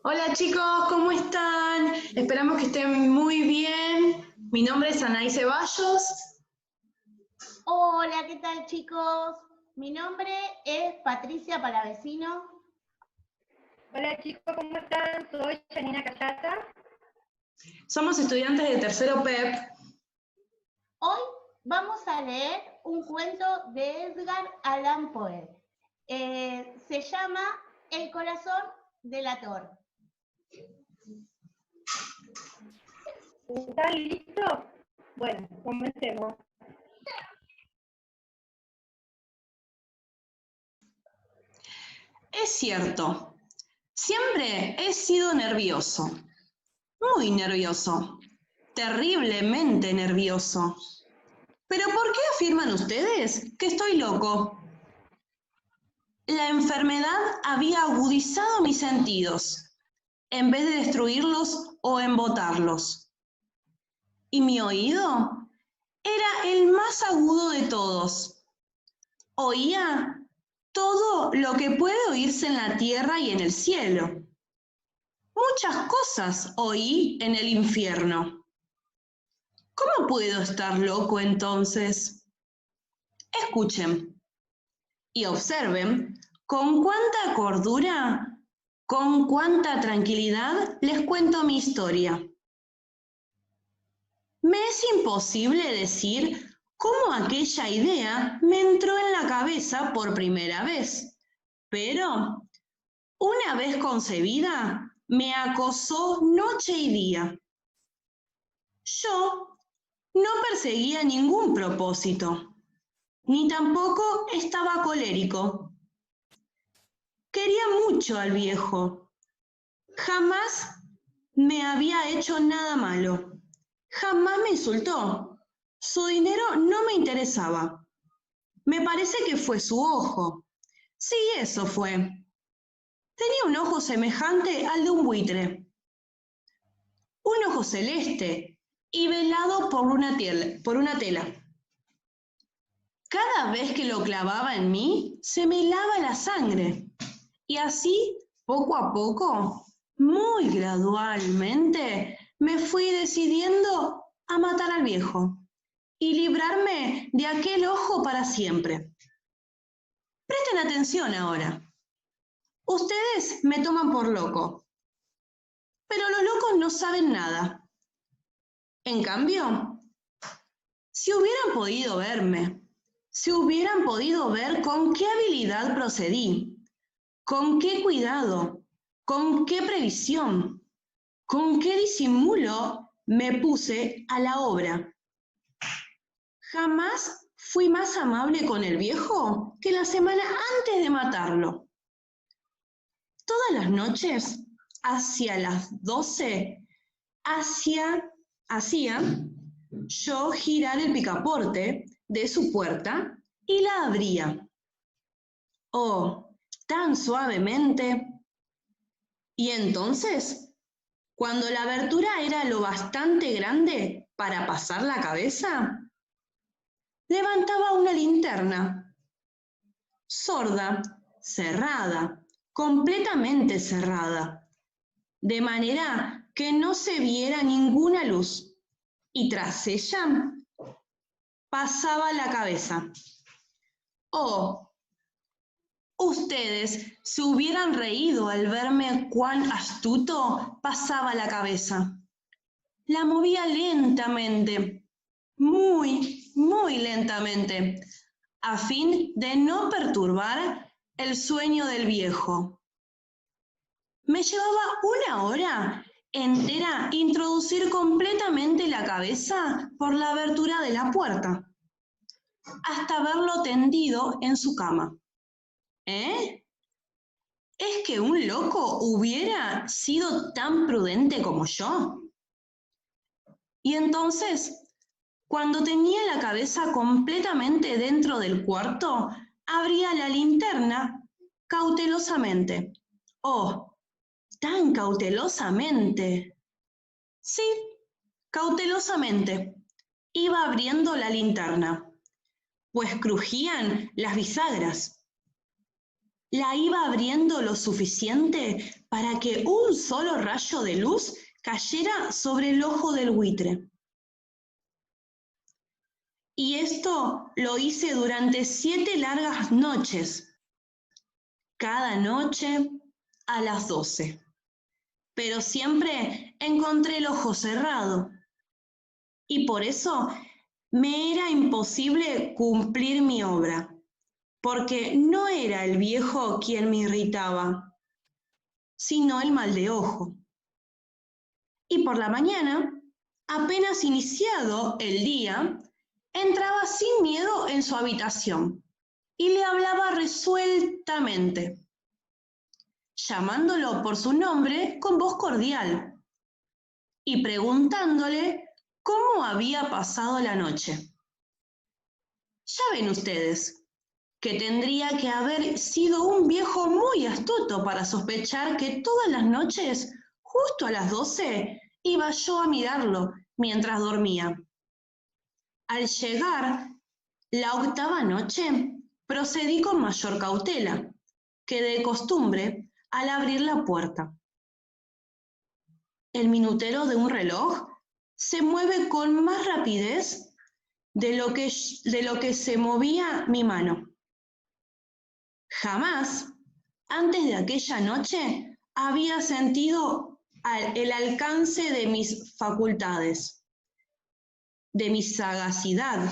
Hola chicos, ¿cómo están? Esperamos que estén muy bien. Mi nombre es Anaí Ceballos. Hola, ¿qué tal chicos? Mi nombre es Patricia Palavecino. Hola chicos, ¿cómo están? Soy Janina Callata. Somos estudiantes de tercero PEP. Hoy vamos a leer un cuento de Edgar Allan Poe. Se llama El corazón delator. ¿Están listos? Bueno, comencemos. Es cierto, siempre he sido nervioso, muy nervioso, terriblemente nervioso. ¿Pero por qué afirman ustedes que estoy loco? La enfermedad había agudizado mis sentidos, en vez de destruirlos o embotarlos. Y mi oído era el más agudo de todos. Oía todo lo que puede oírse en la tierra y en el cielo. Muchas cosas oí en el infierno. ¿Cómo puedo estar loco entonces? Escuchen y observen con cuánta cordura, con cuánta tranquilidad les cuento mi historia. Me es imposible decir cómo aquella idea me entró en la cabeza por primera vez, pero una vez concebida, me acosó noche y día. Yo no perseguía ningún propósito, ni tampoco estaba colérico. Quería mucho al viejo. Jamás me había hecho nada malo. Jamás me insultó. Su dinero no me interesaba. Me parece que fue su ojo. Sí, eso fue. Tenía un ojo semejante al de un buitre. Un ojo celeste y velado por una tela. Cada vez que lo clavaba en mí, se me helaba la sangre. Y así, poco a poco, muy gradualmente, me fui decidiendo a matar al viejo y librarme de aquel ojo para siempre. Presten atención ahora. Ustedes me toman por loco, pero los locos no saben nada. En cambio, si hubieran podido verme, si hubieran podido ver con qué habilidad procedí, con qué cuidado, con qué previsión, con qué disimulo me puse a la obra. Jamás fui más amable con el viejo que la semana antes de matarlo. Todas las noches, hacia las 12, hacía yo girar el picaporte de su puerta y la abría. Oh, tan suavemente. Y entonces, cuando la abertura era lo bastante grande para pasar la cabeza, levantaba una linterna, sorda, cerrada, completamente cerrada, de manera que no se viera ninguna luz, y tras ella pasaba la cabeza. Oh, ustedes se hubieran reído al verme cuán astuto pasaba la cabeza. La movía lentamente, muy, muy lentamente, a fin de no perturbar el sueño del viejo. Me llevaba una hora entera introducir completamente la cabeza por la abertura de la puerta, hasta verlo tendido en su cama. ¿Eh? ¿Es que un loco hubiera sido tan prudente como yo? Y entonces, cuando tenía la cabeza completamente dentro del cuarto, abría la linterna cautelosamente. ¡Oh, tan cautelosamente! Sí, cautelosamente. Iba abriendo la linterna, pues crujían las bisagras. la iba abriendo lo suficiente para que un solo rayo de luz cayera sobre el ojo del buitre. Y esto lo hice durante 7 largas noches, cada noche a las 12. Pero siempre encontré el ojo cerrado. Y por eso me era imposible cumplir mi obra, porque no era el viejo quien me irritaba, sino el mal de ojo. Y por la mañana, apenas iniciado el día, entraba sin miedo en su habitación y le hablaba resueltamente, llamándolo por su nombre con voz cordial y preguntándole cómo había pasado la noche. Ya ven ustedes que tendría que haber sido un viejo muy astuto para sospechar que todas las noches, justo a las 12, iba yo a mirarlo mientras dormía. Al llegar la 8ª noche, procedí con mayor cautela que de costumbre al abrir la puerta. El minutero de un reloj se mueve con más rapidez de lo que se movía mi mano. Jamás, antes de aquella noche, había sentido el alcance de mis facultades, de mi sagacidad.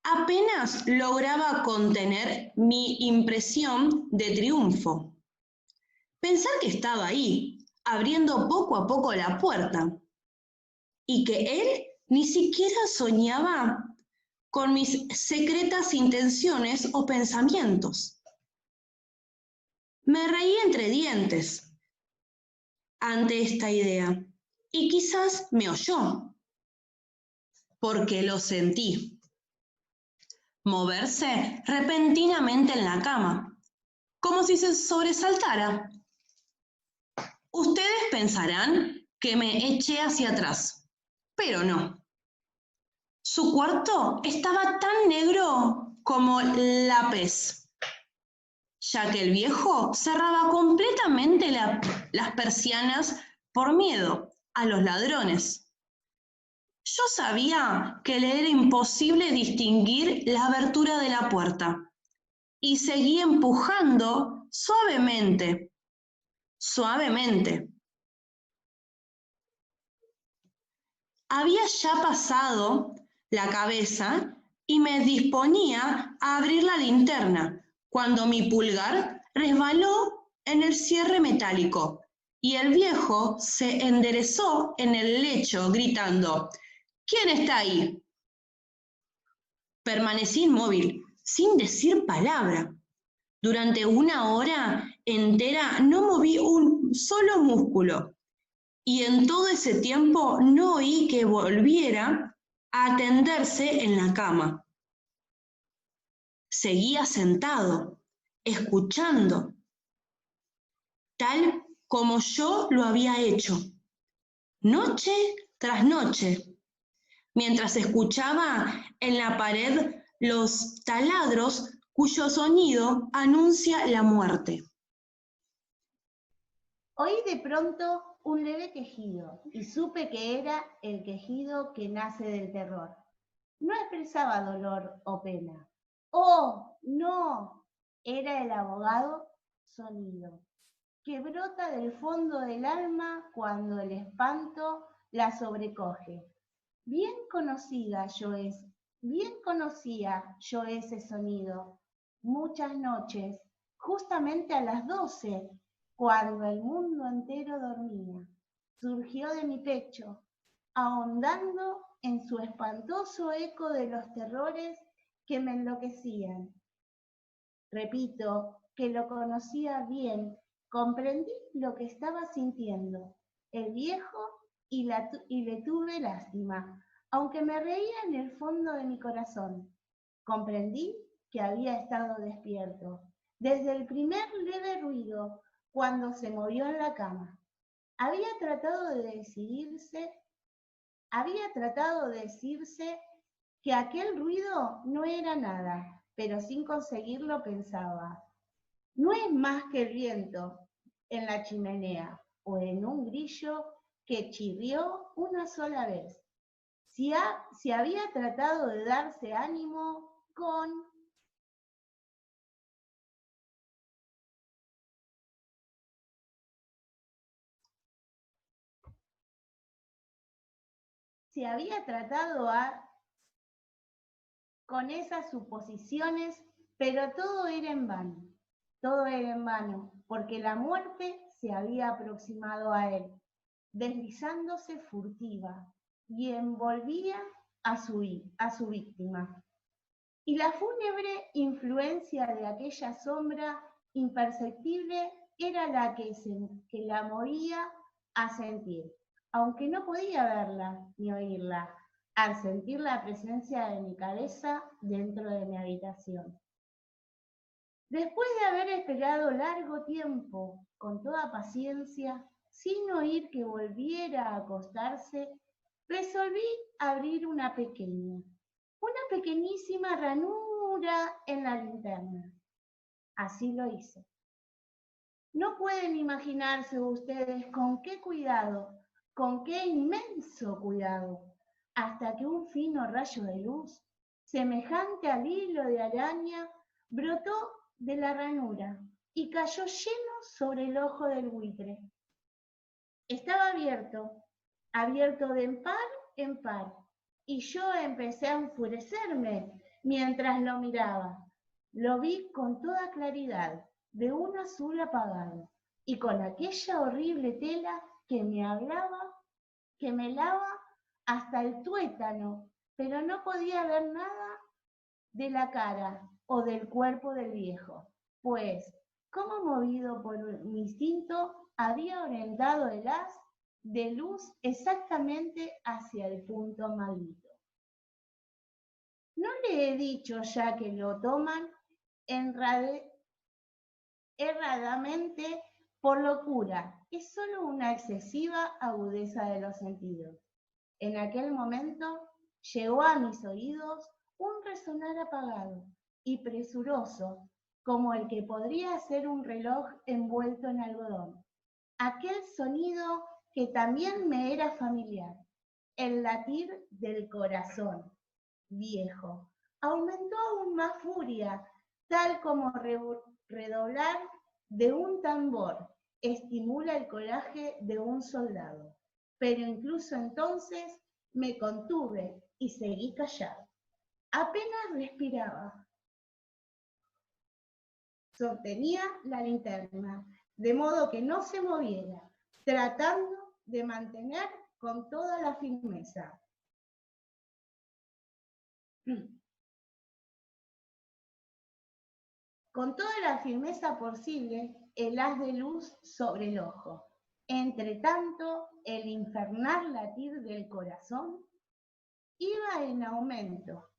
Apenas lograba contener mi impresión de triunfo. Pensar que estaba ahí, abriendo poco a poco la puerta, y que él ni siquiera soñaba con mis secretas intenciones o pensamientos. Me reí entre dientes ante esta idea, y quizás me oyó, porque lo sentí moverse repentinamente en la cama, como si se sobresaltara. Ustedes pensarán que me eché hacia atrás, pero no. Su cuarto estaba tan negro como la pez, ya que el viejo cerraba completamente las persianas por miedo a los ladrones. Yo sabía que le era imposible distinguir la abertura de la puerta y seguí empujando suavemente, suavemente. Había ya pasado la cabeza y me disponía a abrir la linterna cuando mi pulgar resbaló en el cierre metálico y el viejo se enderezó en el lecho gritando: ¿Quién está ahí? Permanecí inmóvil, sin decir palabra. Durante 1 hora entera no moví un solo músculo, y en todo ese tiempo no oí que volviera a tenderse en la cama. Seguía sentado, escuchando, tal como yo lo había hecho, noche tras noche, mientras escuchaba en la pared los taladros cuyo sonido anuncia la muerte. Oí de pronto un leve quejido y supe que era el quejido que nace del terror. No expresaba dolor o pena. ¡Oh, no! Era el abogado sonido, que brota del fondo del alma cuando el espanto la sobrecoge. Bien conocía yo ese sonido. Muchas noches, justamente a las 12, cuando el mundo entero dormía, surgió de mi pecho, ahondando en su espantoso eco de los terrores que me enloquecían. Repito que lo conocía bien, comprendí lo que estaba sintiendo el viejo y le tuve lástima, aunque me reía en el fondo de mi corazón. Comprendí que había estado despierto desde el primer leve ruido cuando se movió en la cama. Había tratado de decirse que aquel ruido no era nada, pero sin conseguirlo pensaba, no es más que el viento en la chimenea o en un grillo que chirrió una sola vez. Si había tratado de darse ánimo con... Si había tratado con esas suposiciones, pero todo era en vano, porque la muerte se había aproximado a él, deslizándose furtiva, y envolvía a su víctima. Y la fúnebre influencia de aquella sombra imperceptible era la que la movía a sentir, aunque no podía verla ni oírla, al sentir la presencia de mi cabeza dentro de mi habitación. Después de haber esperado largo tiempo, con toda paciencia, sin oír que volviera a acostarse, resolví abrir una pequeñísima ranura en la linterna. Así lo hice. No pueden imaginarse ustedes con qué cuidado, con qué inmenso cuidado, hasta que un fino rayo de luz, semejante al hilo de araña, brotó de la ranura y cayó lleno sobre el ojo del buitre. Estaba abierto de par en par, y yo empecé a enfurecerme mientras lo miraba. Lo vi con toda claridad, de un azul apagado, y con aquella horrible tela que me helaba hasta el tuétano, pero no podía ver nada de la cara o del cuerpo del viejo, pues, como movido por un instinto, había orientado el haz de luz exactamente hacia el punto maldito. ¿No le he dicho ya que lo toman erradamente por locura? Es solo una excesiva agudeza de los sentidos. En aquel momento llegó a mis oídos un resonar apagado y presuroso, como el que podría ser un reloj envuelto en algodón. Aquel sonido que también me era familiar, el latir del corazón viejo, aumentó aún más furia, tal como redoblar de un tambor estimula el coraje de un soldado. Pero incluso entonces me contuve y seguí callado. Apenas respiraba. Sostenía la linterna, de modo que no se moviera, tratando de mantener con toda la firmeza. Con toda la firmeza posible, el haz de luz sobre el ojo. Entre tanto, el infernal latir del corazón iba en aumento.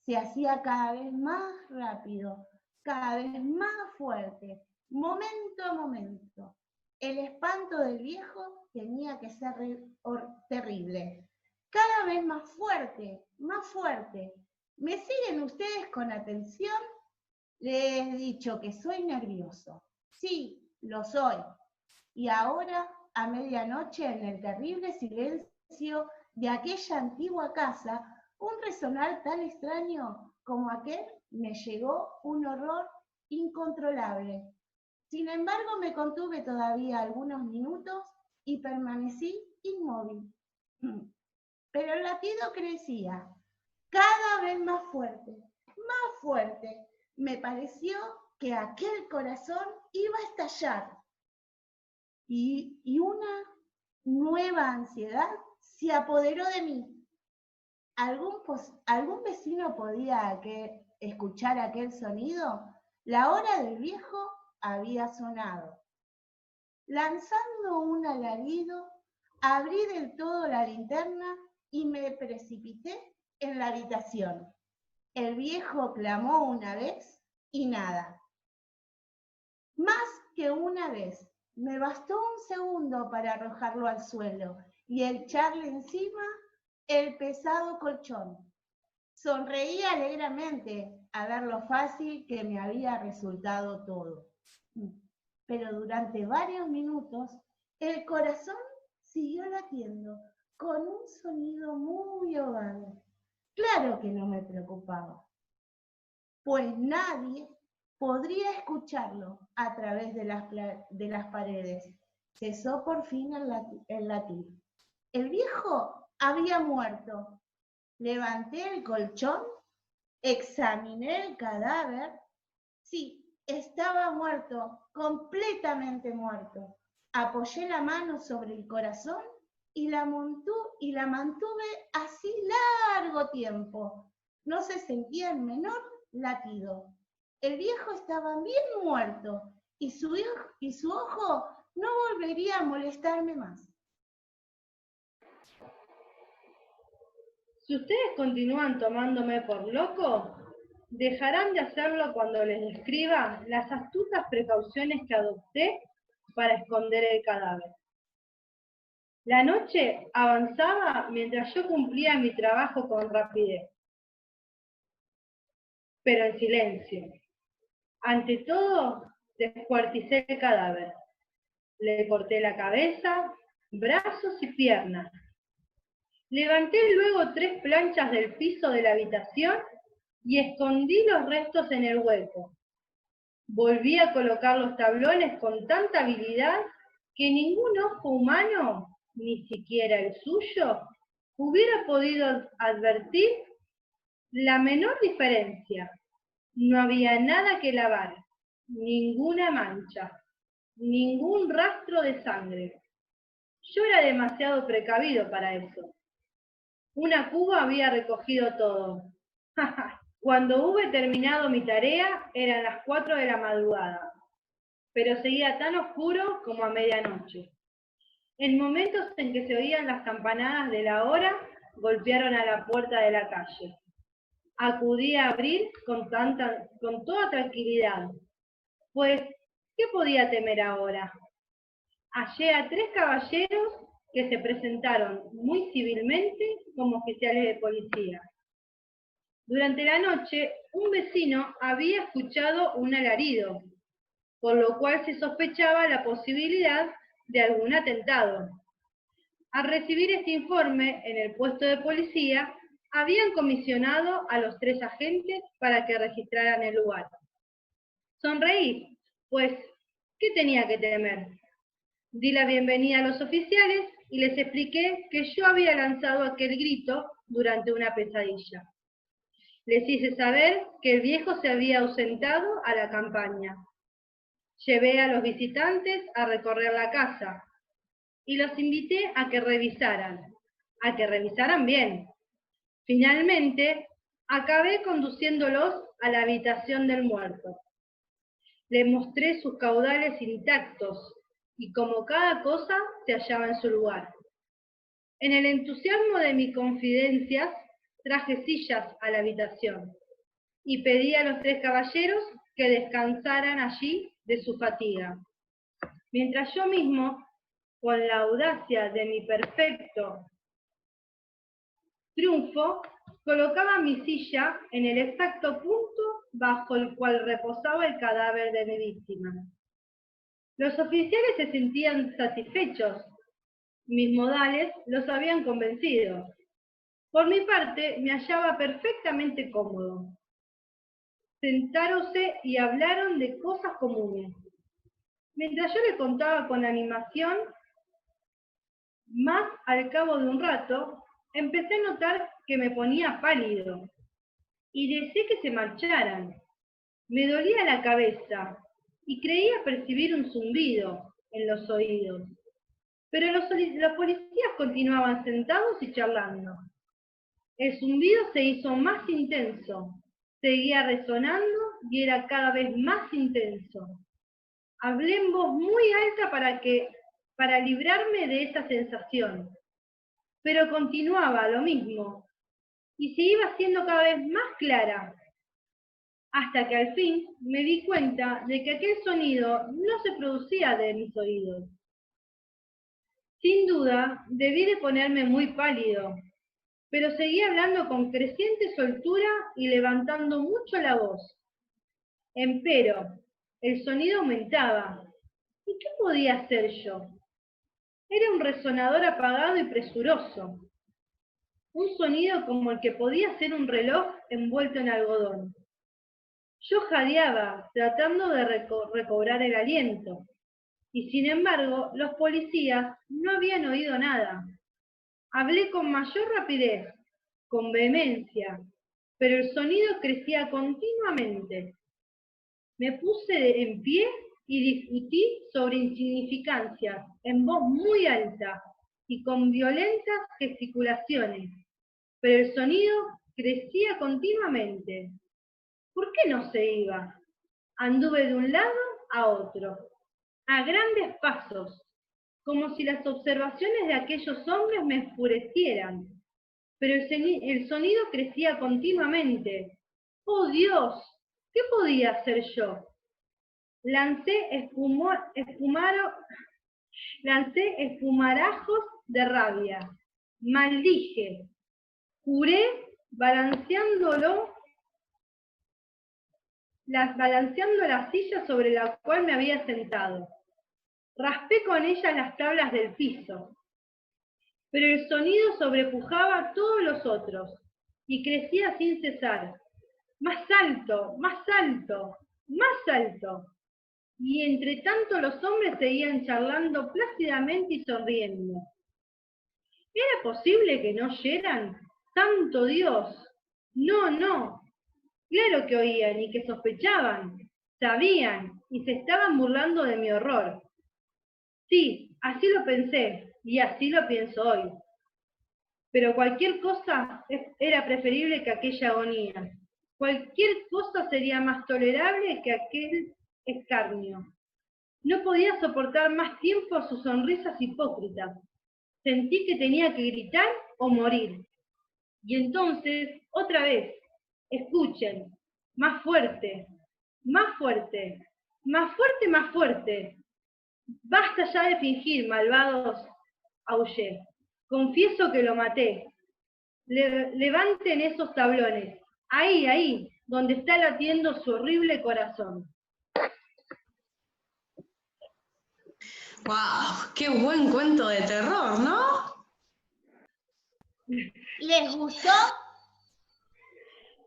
Se hacía cada vez más rápido, cada vez más fuerte, momento a momento. El espanto del viejo tenía que ser terrible. Cada vez más fuerte, más fuerte. ¿Me siguen ustedes con atención? Les he dicho que soy nervioso. Sí, lo soy. Y ahora, a medianoche, en el terrible silencio de aquella antigua casa, un resonar tan extraño como aquel me llegó un horror incontrolable. Sin embargo, me contuve todavía algunos minutos y permanecí inmóvil. Pero el latido crecía, cada vez más fuerte, más fuerte. Me pareció que aquel corazón iba a estallar y una nueva ansiedad se apoderó de mí. ¿Algún vecino podía escuchar aquel sonido? La hora del viejo había sonado. Lanzando un alarido, abrí del todo la linterna y me precipité en la habitación. El viejo clamó una vez y nada. Más que una vez. Me bastó un segundo para arrojarlo al suelo y echarle encima el pesado colchón. Sonreí alegremente a ver lo fácil que me había resultado todo. Pero durante varios minutos el corazón siguió latiendo con un sonido muy ahogado. Claro que no me preocupaba, pues nadie podría escucharlo a través de las paredes. Cesó por fin el latir. El viejo había muerto. Levanté el colchón, examiné el cadáver. Sí, estaba muerto, completamente muerto. Apoyé la mano sobre el corazón y la mantuve así largo tiempo. No se sentía el menor latido. El viejo estaba bien muerto y su ojo no volvería a molestarme más. Si ustedes continúan tomándome por loco, dejarán de hacerlo cuando les describa las astutas precauciones que adopté para esconder el cadáver. La noche avanzaba mientras yo cumplía mi trabajo con rapidez, pero en silencio. Ante todo, descuarticé el cadáver. Le corté la cabeza, brazos y piernas. Levanté luego 3 planchas del piso de la habitación y escondí los restos en el hueco. Volví a colocar los tablones con tanta habilidad que ningún ojo humano, ni siquiera el suyo, hubiera podido advertir la menor diferencia. No había nada que lavar, ninguna mancha, ningún rastro de sangre. Yo era demasiado precavido para eso. Una cuba había recogido todo. Cuando hube terminado mi tarea, eran las 4 de la madrugada, pero seguía tan oscuro como a medianoche. En momentos en que se oían las campanadas de la hora, golpearon a la puerta de la calle. Acudí a abrir con toda tranquilidad, pues, ¿qué podía temer ahora? Hallé a 3 caballeros que se presentaron muy civilmente como oficiales de policía. Durante la noche, un vecino había escuchado un alarido, por lo cual se sospechaba la posibilidad de algún atentado. Al recibir este informe en el puesto de policía, habían comisionado a los 3 agentes para que registraran el lugar. Sonreí, pues, ¿qué tenía que temer? Di la bienvenida a los oficiales y les expliqué que yo había lanzado aquel grito durante una pesadilla. Les hice saber que el viejo se había ausentado a la campaña. Llevé a los visitantes a recorrer la casa y los invité a que revisaran bien. Finalmente, acabé conduciéndolos a la habitación del muerto. Les mostré sus caudales intactos y como cada cosa se hallaba en su lugar. En el entusiasmo de mis confidencias, traje sillas a la habitación y pedí a los 3 caballeros que descansaran allí de su fatiga, mientras yo mismo, con la audacia de mi perfecto triunfo, colocaba mi silla en el exacto punto bajo el cual reposaba el cadáver de mi víctima. Los oficiales se sentían satisfechos. Mis modales los habían convencido. Por mi parte, me hallaba perfectamente cómodo. Sentáronse y hablaron de cosas comunes. Mientras yo les contaba con animación, más al cabo de un rato, empecé a notar que me ponía pálido y deseé que se marcharan. Me dolía la cabeza y creía percibir un zumbido en los oídos. Pero los policías continuaban sentados y charlando. El zumbido se hizo más intenso, seguía resonando y era cada vez más intenso. Hablé en voz muy alta para librarme de esa sensación, pero continuaba lo mismo y se iba haciendo cada vez más clara, hasta que al fin me di cuenta de que aquel sonido no se producía de mis oídos. Sin duda, debí de ponerme muy pálido, pero seguía hablando con creciente soltura y levantando mucho la voz. Empero, el sonido aumentaba. ¿Y qué podía hacer yo? Era un resonador apagado y presuroso. Un sonido como el que podía ser un reloj envuelto en algodón. Yo jadeaba, tratando de recobrar el aliento. Y sin embargo, los policías no habían oído nada. Hablé con mayor rapidez, con vehemencia, pero el sonido crecía continuamente. Me puse en pie y discutí sobre insignificancias en voz muy alta y con violentas gesticulaciones, pero el sonido crecía continuamente. ¿Por qué no se iba? Anduve de un lado a otro, a grandes pasos, como si las observaciones de aquellos hombres me enfurecieran, pero el sonido crecía continuamente. ¡Oh, Dios! ¿Qué podía hacer yo? Lancé espumarajos de rabia. Maldije. Juré balanceando la silla sobre la cual me había sentado. Raspé con ella las tablas del piso. Pero el sonido sobrepujaba a todos los otros y crecía sin cesar. Más alto, más alto, más alto. Y entre tanto los hombres seguían charlando plácidamente y sonriendo. ¿Era posible que no oyeran? ¡Santo Dios! No, no. Claro que oían y que sospechaban, sabían y se estaban burlando de mi horror. Sí, así lo pensé y así lo pienso hoy. Pero cualquier cosa era preferible que aquella agonía. Cualquier cosa sería más tolerable que aquel escarnio. No podía soportar más tiempo sus sonrisas hipócritas. Sentí que tenía que gritar o morir. Y entonces, otra vez, escuchen, más fuerte, más fuerte, más fuerte, más fuerte. Basta ya de fingir, malvados, aullé. Confieso que lo maté. Levanten esos tablones. Ahí, ahí, donde está latiendo su horrible corazón. ¡Wow! ¡Qué buen cuento de terror!, ¿no? ¿Les gustó?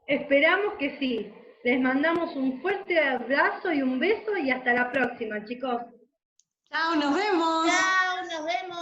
Esperamos que sí. Les mandamos un fuerte abrazo y un beso y hasta la próxima, chicos. ¡Chao, nos vemos! Chao, nos vemos.